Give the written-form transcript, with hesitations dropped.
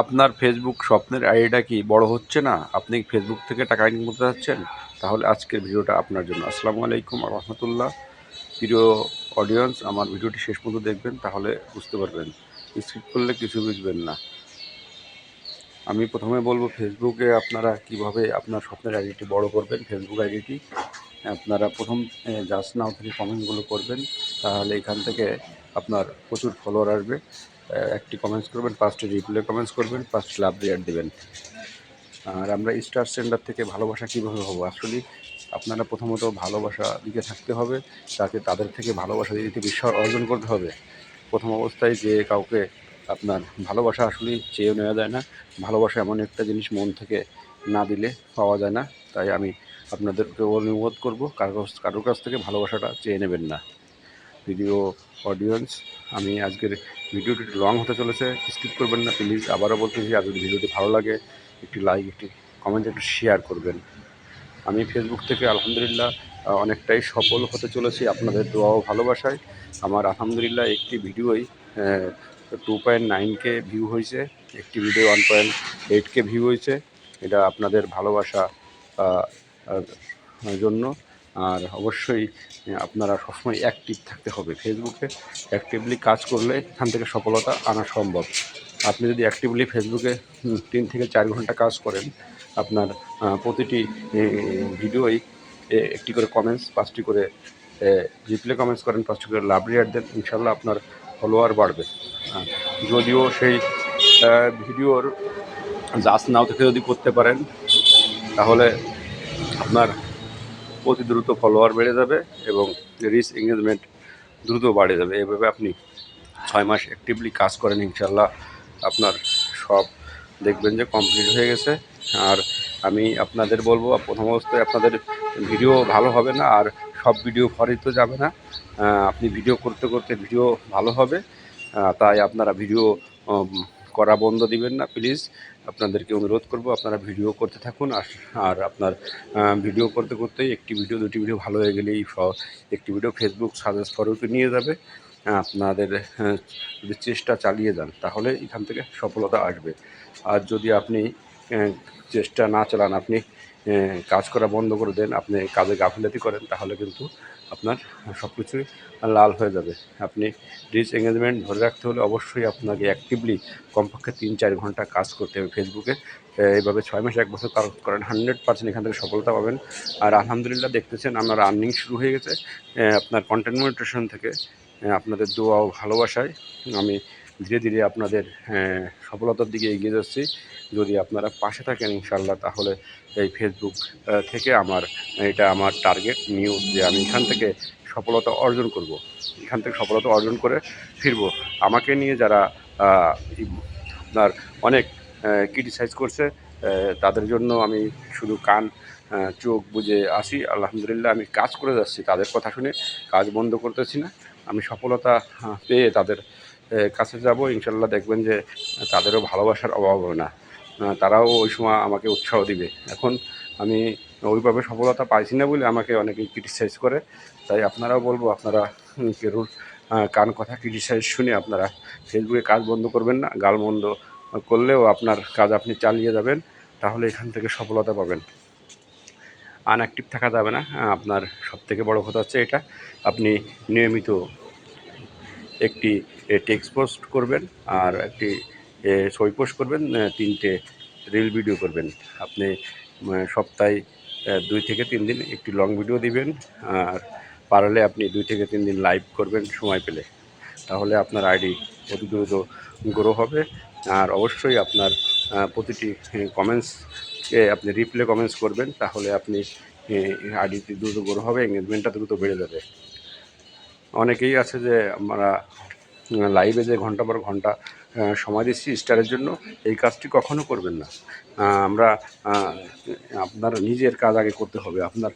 আপনার ফেসবুক স্বপ্নের আইডিটা কি বড় হচ্ছে না? আপনি ফেসবুক থেকে টাকা ইনকাম করতে চাচ্ছেন? তাহলে আজকের ভিডিওটা আপনার জন্য। আসসালামু আলাইকুম ওয়া রাহমাতুল্লাহ। প্রিয় অডিয়েন্স, আমার ভিডিওটি শেষ পর্যন্ত দেখবেন, তাহলে বুঝতে পারবেন। স্কিপ করলে কিছু বুঝবেন না। আমি প্রথমে বলবো ফেসবুকে আপনারা কিভাবে আপনার স্বপ্নের আইডিটি বড় করবেন। ফেসবুক আইডিটি আপনারা প্রথম জাস্ট নাও থেকে কমেন্টগুলো করবেন, তাহলে এখান থেকে আপনার প্রচুর ফলোয়ার আসবে। একটি কমেন্টস করবেন, 5টি রিপ্লাই কমেন্টস করবেন, 5টি লাভ রিয়ার দেবেন। আর আমরা স্টার সেন্টার থেকে ভালোবাসা কীভাবে হবো? আসলে আপনারা প্রথমত ভালোবাসা দিকে থাকতে হবে, তাকে তাদের থেকে ভালোবাসা দিতে বিশ্বাস অর্জন করতে হবে। প্রথম অবস্থায় যে কাউকে আপনার ভালোবাসা আসলেই চেয়ে নেওয়া যায় না। ভালোবাসা এমন একটা জিনিস, মন থেকে না দিলে পাওয়া যায় না। তাই আমি আপনাদেরকে অনুরোধ করবো, কারোর কাছ থেকে ভালোবাসাটা চেয়ে নেবেন না। প্রিয় অডিয়েন্স, আমি আজকের ভিডিওটি লং হতে চলেছে, স্কিপ করবেন না প্লিজ। আবারও বলতেছি, আর যদি ভিডিওটি ভালো লাগে একটি লাইক, একটি কমেন্ট, একটু শেয়ার করবেন। আমি ফেসবুক থেকে আলহামদুলিল্লাহ অনেকটাই সফল হতে চলেছি আপনাদের দোয়া ও ভালোবাসায়। আমার আলহামদুলিল্লাহ একটি ভিডিওই 2.9K ভিউ হয়েছে, একটি ভিডিও 1.8K ভিউ হয়েছে। এটা আপনাদের ভালোবাসা জন্য। আর অবশ্যই আপনারা সবসময় অ্যাক্টিভ থাকতে হবে। ফেসবুকে অ্যাক্টিভলি কাজ করলে এখান থেকে সফলতা আনা সম্ভব। আপনি যদি অ্যাক্টিভলি ফেসবুকে 3 থেকে 4 ঘন্টা কাজ করেন, আপনার প্রতিটি ভিডিওই একটি করে কমেন্টস, 5টি করে রিপ্লাই কমেন্টস করেন, 5টি করে লাভ রিয়ার দেন, ইনশাল্লাহ আপনার ফলোয়ার বাড়বে। যদিও সেই ভিডিওর জাস্ট নাও থেকে যদি করতে পারেন, তাহলে আপনার অতি দ্রুত ফলোয়ার বেড়ে যাবে এবং রিচ এঙ্গেজমেন্ট দ্রুত বাড়ে যাবে। এভাবে আপনি 6 মাস অ্যাক্টিভলি কাজ করেন, ইনশাল্লাহ আপনার সব দেখবেন যে কমপ্লিট হয়ে গেছে। আর আমি আপনাদের বলবো, প্রথম অবস্থায় আপনাদের ভিডিও ভালো হবে না, আর সব ভিডিও ফরিত যাবে না। আপনি ভিডিও করতে করতে ভিডিও ভালো হবে। তাই আপনারা ভিডিও করা বন্ধ দিবেন না প্লিজ। আপনাদেরকে অনুরোধ করব, আপনারা ভিডিও করতে থাকুন। আর আপনার ভিডিও করতে করতেই একটি ভিডিও, 2টি ভিডিও ভালো হয়ে গেলেই একটি ভিডিও ফেসবুক সাজেস্ট ফরওয়ার্ডে নিয়ে যাবে। আপনাদের যদি চেষ্টা চালিয়ে যান, তাহলে এখান থেকে সফলতা আসবে। আর যদি আপনি চেষ্টা না চালান, আপনি কাজ করা বন্ধ করে দেন, আপনি কাজে গাফিলতি করেন, তাহলে কিন্তু আপনার সব কিছুই লাল হয়ে যাবে। আপনি রিচ এঙ্গেজমেন্ট ধরে রাখতে হলে অবশ্যই আপনাকে অ্যাক্টিভলি কমপক্ষে 3-4 ঘন্টা কাজ করতে হবে ফেসবুকে। এইভাবে 6 মাস 1 বছর কাজ করেন, 100% এখান থেকে সফলতা পাবেন। আর আলহামদুলিল্লাহ দেখতেছেন আমার আর্নিং শুরু হয়ে গেছে আপনার কন্টেন্ট মনিটাইজেশন থেকে। আপনাদের দোয়া ও ভালোবাসায় আমি ধীরে ধীরে আপনাদের সফলতার দিকে এগিয়ে যাচ্ছি। যদি আপনারা পাশে থাকেন ইনশাল্লাহ, তাহলে এই ফেসবুক থেকে এটা আমার টার্গেট নিউ, যে আমি এখান থেকে সফলতা অর্জন করব, এখান থেকে সফলতা অর্জন করে ফিরব। আমাকে নিয়ে যারা আপনার অনেক ক্রিটিসাইজ করছে, তাদের জন্য আমি শুধু চোখ বুজে আসি। আলহামদুলিল্লাহ আমি কাজ করে যাচ্ছি, তাদের কথা শুনে কাজ বন্ধ করতেছি না। আমি সফলতা পেয়ে তাদের কাছে যাব, ইনশাল্লাহ দেখবেন যে তাদেরও ভালোবাসার অভাব হবে না। তারাও ওই সময় আমাকে উৎসাহ দিবে। এখন আমি ওইভাবে সফলতা পাইছি না বলে আমাকে অনেকেই ক্রিটিসাইজ করে। তাই আপনারাও বলবো, আপনারা কেউর কান কথা ক্রিটিসাইজ শুনে আপনারা ফেসবুকে কাজ বন্ধ করবেন না। গালমন্দ করলেও আপনার কাজ আপনি চালিয়ে যাবেন, তাহলে এখান থেকে সফলতা পাবেন। আনঅ্যাক্টিভ থাকা যাবে না। আপনার সবথেকে বড় কথা হচ্ছে এটা, আপনি নিয়মিত একটি টেক্সট পোস্ট করবেন, আর একটি ছবি পোস্ট করবেন, 3টে রিল ভিডিও করবেন। আপনি সপ্তাহে 2 থেকে 3 দিন একটি লং ভিডিও দিবেন। আর পারলে আপনি 2 থেকে 3 দিন লাইভ করবেন সময় পেলে, তাহলে আপনার আইডি অতি দ্রুত গ্রো হবে। আর অবশ্যই আপনার প্রতিটি কমেন্টসকে আপনি রিপ্লাই কমেন্টস করবেন, তাহলে আপনি আইডিটি দ্রুত গ্রো হবে, এঙ্গেজমেন্টটা দ্রুত বেড়ে যাবে। অনেকেই আছে যে আমরা লাইভে যে ঘন্টা পর ঘন্টা সময় দিচ্ছি স্টারের জন্য, এই কাজটি কখনো করবেন না। আপনার নিজের কাজ আগে করতে হবে। আপনার